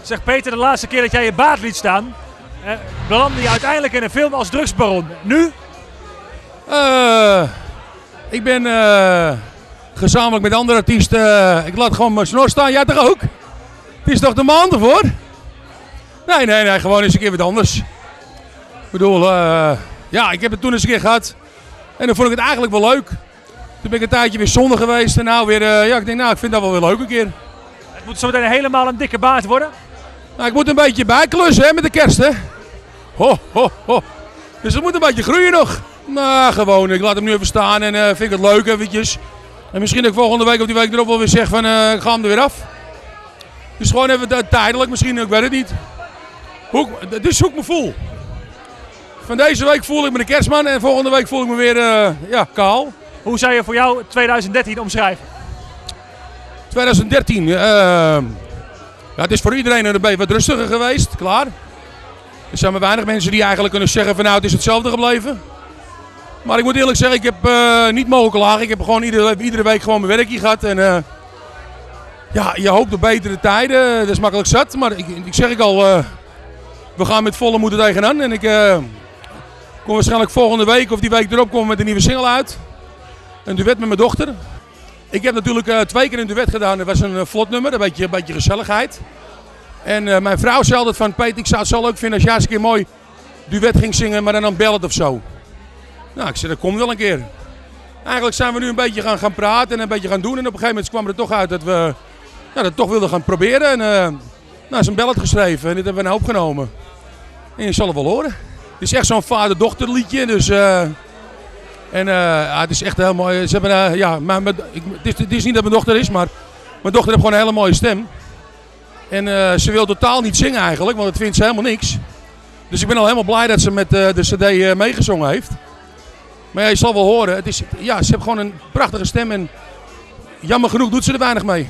Zeg Peter, de laatste keer dat jij je baard liet staan, belandde je uiteindelijk in een film als drugsbaron. Nu? Ik ben gezamenlijk met andere artiesten, ik laat gewoon mijn snor staan. Jij toch ook? Het is toch de maand ervoor? Nee, gewoon eens een keer wat anders. Ik bedoel, ja, ik heb het toen eens een keer gehad. En dan vond ik het eigenlijk wel leuk. Toen ben ik een tijdje weer zonder geweest en nou weer, ja, ik denk nou, ik vind dat wel weer leuk een keer. Het moet zo meteen helemaal een dikke baard worden. Nou, ik moet een beetje bijklussen hè, met de kerst hè. Ho, ho, ho. Dus het moet een beetje groeien nog. Nou, gewoon, ik laat hem nu even staan en vind ik het leuk eventjes. En misschien dat ik volgende week of die week erop wel weer zeg van, ik ga hem er weer af. Dus gewoon even tijdelijk misschien, ik weet het niet. Dus hoe ik me voel. Van deze week voel ik me de kerstman en volgende week voel ik me weer ja, kaal. Hoe zou je voor jou 2013 omschrijven? 2013, ja, het is voor iedereen een beetje wat rustiger geweest, klaar. Er zijn maar weinig mensen die eigenlijk kunnen zeggen van nou het is hetzelfde gebleven. Maar ik moet eerlijk zeggen, ik heb niet mogen klagen. Ik heb gewoon iedere week gewoon mijn werkje gehad. En ja, je hoopt op betere tijden, dat is makkelijk zat. Maar ik zeg al, we gaan met volle moed er tegenaan. En ik kom waarschijnlijk volgende week of die week erop komen met een nieuwe single uit. Een duet met mijn dochter. Ik heb natuurlijk 2 keer een duet gedaan. Dat was een vlot nummer, een beetje gezelligheid. En mijn vrouw zei altijd van Peter, ik zou het zo leuk vinden als jij eens een keer mooi duet ging zingen, maar dan een ballad of zo. Nou, ik zei dat komt wel een keer. Eigenlijk zijn we nu een beetje gaan praten en een beetje gaan doen. En op een gegeven moment kwam er toch uit dat we dat toch wilden gaan proberen. En nou, is een ballad geschreven en dit hebben we nou opgenomen. En je zal het wel horen. Het is echt zo'n vader-dochter liedje, dus... het is echt heel mooi. Ze hebben, ja, het is niet dat mijn dochter is, maar mijn dochter heeft gewoon een hele mooie stem. En ze wil totaal niet zingen eigenlijk, want dat vindt ze helemaal niks. Dus ik ben al helemaal blij dat ze met de cd meegezongen heeft. Maar ja, je zal wel horen, ze heeft gewoon een prachtige stem en jammer genoeg doet ze er weinig mee.